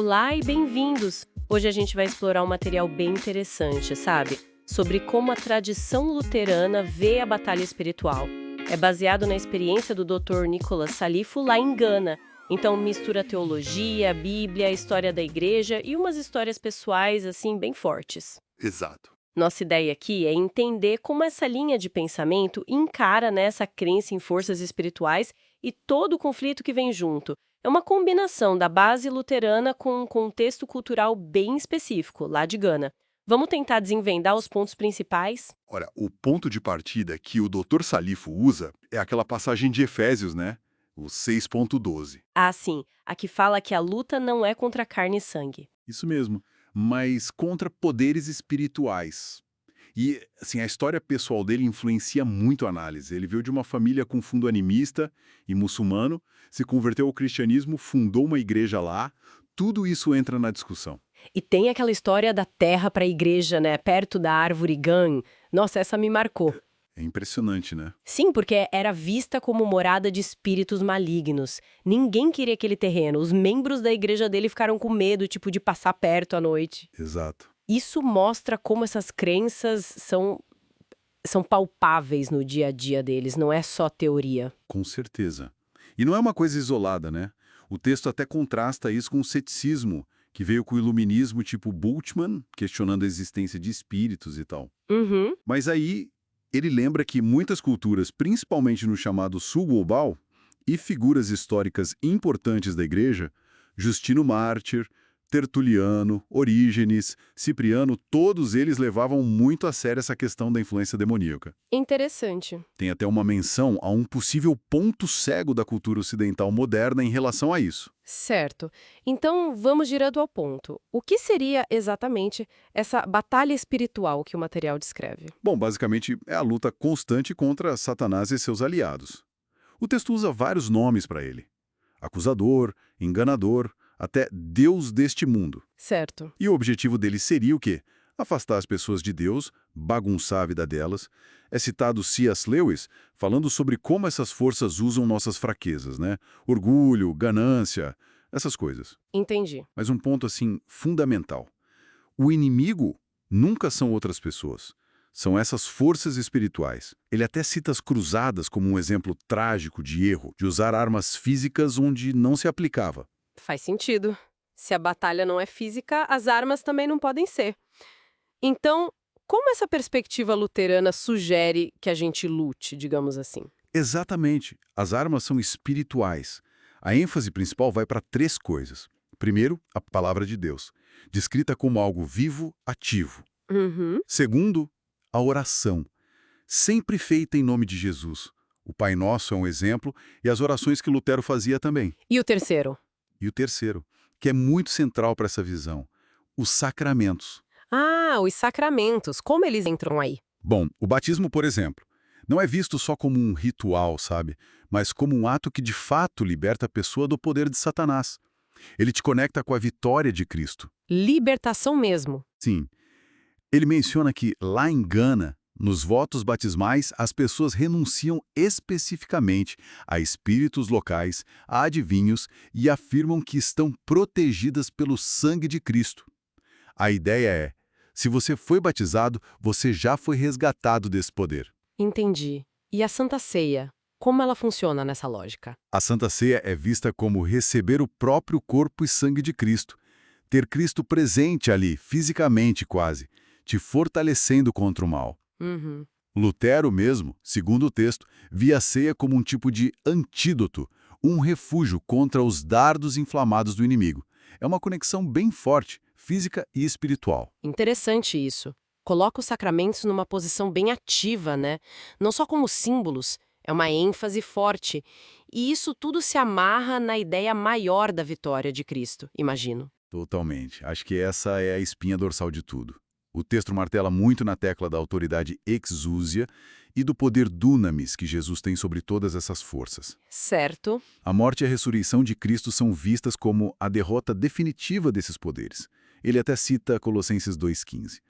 Olá e bem-vindos! Hoje a gente vai explorar um material bem interessante, sabe? Sobre como a tradição luterana vê a batalha espiritual. É baseado na experiência do Dr. Nicholas Salifo lá em Gana. Então mistura teologia, Bíblia, história da igreja e umas histórias pessoais, assim, bem fortes. Exato. Nossa ideia aqui é entender como essa linha de pensamento encara nessa crença em forças espirituais e todo o conflito que vem junto. É uma combinação da base luterana com um contexto cultural bem específico, lá de Gana. Vamos tentar desvendar os pontos principais? Olha, o ponto de partida que o Dr. Salifo usa é aquela passagem de Efésios, né? O 6.12. Ah, sim, a que fala que a luta não é contra carne e sangue. Isso mesmo. Mas contra poderes espirituais. E, assim, a história pessoal dele influencia muito a análise. Ele veio de uma família com fundo animista e muçulmano, se converteu ao cristianismo, fundou uma igreja lá. Tudo isso entra na discussão. E tem aquela história da terra para a igreja, né, perto da árvore Gan. Nossa, essa me marcou. É impressionante, né? Sim, porque era vista como morada de espíritos malignos. Ninguém queria aquele terreno. Os membros da igreja dele ficaram com medo, tipo, de passar perto à noite. Exato. Isso mostra como essas crenças são palpáveis no dia a dia deles, não é só teoria. Com certeza. E não é uma coisa isolada, né? O texto até contrasta isso com o ceticismo, que veio com o iluminismo tipo Bultmann, questionando a existência de espíritos e tal. Uhum. Mas aí ele lembra que muitas culturas, principalmente no chamado Sul Global, e figuras históricas importantes da Igreja, Justino Mártir, Tertuliano, Orígenes, Cipriano, todos eles levavam muito a sério essa questão da influência demoníaca. Interessante. Tem até uma menção a um possível ponto cego da cultura ocidental moderna em relação a isso. Certo. Então, vamos direto ao ponto. O que seria exatamente essa batalha espiritual que o material descreve? Bom, basicamente é a luta constante contra Satanás e seus aliados. O texto usa vários nomes para ele: acusador, enganador, até Deus deste mundo. Certo. E o objetivo dele seria o quê? Afastar as pessoas de Deus, bagunçar a vida delas. É citado C.S. Lewis falando sobre como essas forças usam nossas fraquezas, né? Orgulho, ganância, essas coisas. Entendi. Mas um ponto, assim, fundamental. O inimigo nunca são outras pessoas. São essas forças espirituais. Ele até cita as cruzadas como um exemplo trágico de erro, de usar armas físicas onde não se aplicava. Faz sentido. Se a batalha não é física, as armas também não podem ser. Então, como essa perspectiva luterana sugere que a gente lute, digamos assim? Exatamente. As armas são espirituais. A ênfase principal vai para três coisas. Primeiro, a palavra de Deus, descrita como algo vivo, ativo. Uhum. Segundo, a oração, sempre feita em nome de Jesus. O Pai Nosso é um exemplo e as orações que Lutero fazia também. E o terceiro? E o terceiro, que é muito central para essa visão, os sacramentos. Ah, os sacramentos. Como eles entram aí? Bom, o batismo, por exemplo, não é visto só como um ritual, sabe? Mas como um ato que de fato liberta a pessoa do poder de Satanás. Ele te conecta com a vitória de Cristo. Libertação mesmo. Sim. Ele menciona que, lá em Gana, nos votos batismais, as pessoas renunciam especificamente a espíritos locais, a adivinhos e afirmam que estão protegidas pelo sangue de Cristo. A ideia é, se você foi batizado, você já foi resgatado desse poder. Entendi. E a Santa Ceia? Como ela funciona nessa lógica? A Santa Ceia é vista como receber o próprio corpo e sangue de Cristo, ter Cristo presente ali, fisicamente quase, te fortalecendo contra o mal. Uhum. Lutero mesmo, segundo o texto, via a ceia como um tipo de antídoto, um refúgio contra os dardos inflamados do inimigo. É uma conexão bem forte, física e espiritual. Interessante isso. Coloca os sacramentos numa posição bem ativa, né? Não só como símbolos, é uma ênfase forte. E isso tudo se amarra na ideia maior da vitória de Cristo, imagino. Totalmente. Acho que essa é a espinha dorsal de tudo. O texto martela muito na tecla da autoridade exúsia e do poder dunamis que Jesus tem sobre todas essas forças. Certo. A morte e a ressurreição de Cristo são vistas como a derrota definitiva desses poderes. Ele até cita Colossenses 2,15.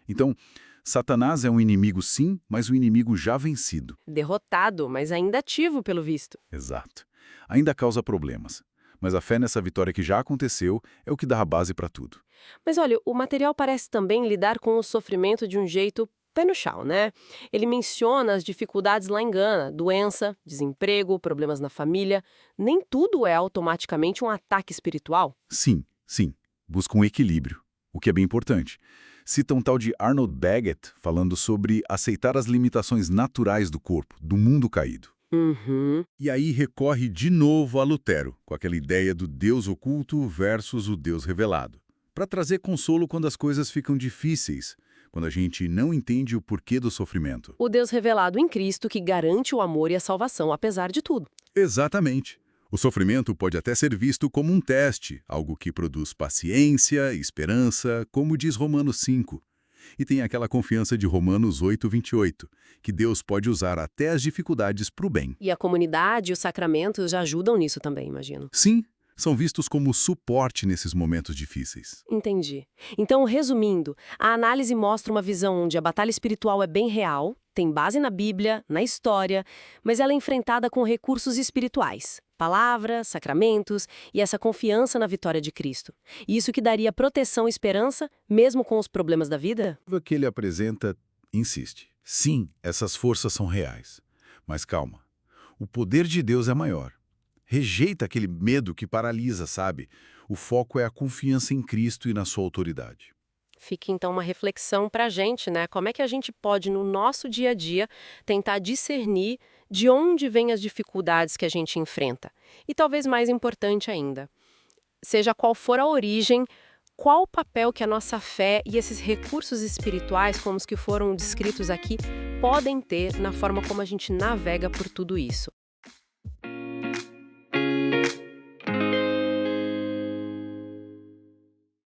Então, Satanás é um inimigo sim, mas um inimigo já vencido. Derrotado, mas ainda ativo, pelo visto. Exato. Ainda causa problemas. mas a fé nessa vitória que já aconteceu é o que dá a base para tudo. Mas olha, o material parece também lidar com o sofrimento de um jeito pé no chão, né? Ele menciona as dificuldades lá em Gana, doença, desemprego, problemas na família. Nem tudo é automaticamente um ataque espiritual. Sim, sim, busca um equilíbrio, o que é bem importante. Cita um tal de Arnold Baggett falando sobre aceitar as limitações naturais do corpo, do mundo caído. Uhum. E aí recorre de novo a Lutero, com aquela ideia do Deus oculto versus o Deus revelado, para trazer consolo quando as coisas ficam difíceis, quando a gente não entende o porquê do sofrimento. O Deus revelado em Cristo que garante o amor e a salvação, apesar de tudo. Exatamente. O sofrimento pode até ser visto como um teste, algo que produz paciência, esperança, como diz Romanos 5. E tem aquela confiança de Romanos 8:28, que Deus pode usar até as dificuldades para o bem. E a comunidade e os sacramentos já ajudam nisso também, imagino. Sim, são vistos como suporte nesses momentos difíceis. Entendi. Então, resumindo, a análise mostra uma visão onde a batalha espiritual é bem real, tem base na Bíblia, na história, mas ela é enfrentada com recursos espirituais. Palavras, sacramentos e essa confiança na vitória de Cristo. Isso que daria proteção e esperança, mesmo com os problemas da vida? O que ele apresenta insiste. Sim, essas forças são reais. Mas calma, o poder de Deus é maior. Rejeita aquele medo que paralisa, sabe? O foco é a confiança em Cristo e na sua autoridade. Fica então uma reflexão para a gente, né? Como é que a gente pode, no nosso dia a dia, tentar discernir de onde vêm as dificuldades que a gente enfrenta? E talvez mais importante ainda, seja qual for a origem, qual o papel que a nossa fé e esses recursos espirituais, como os que foram descritos aqui, podem ter na forma como a gente navega por tudo isso.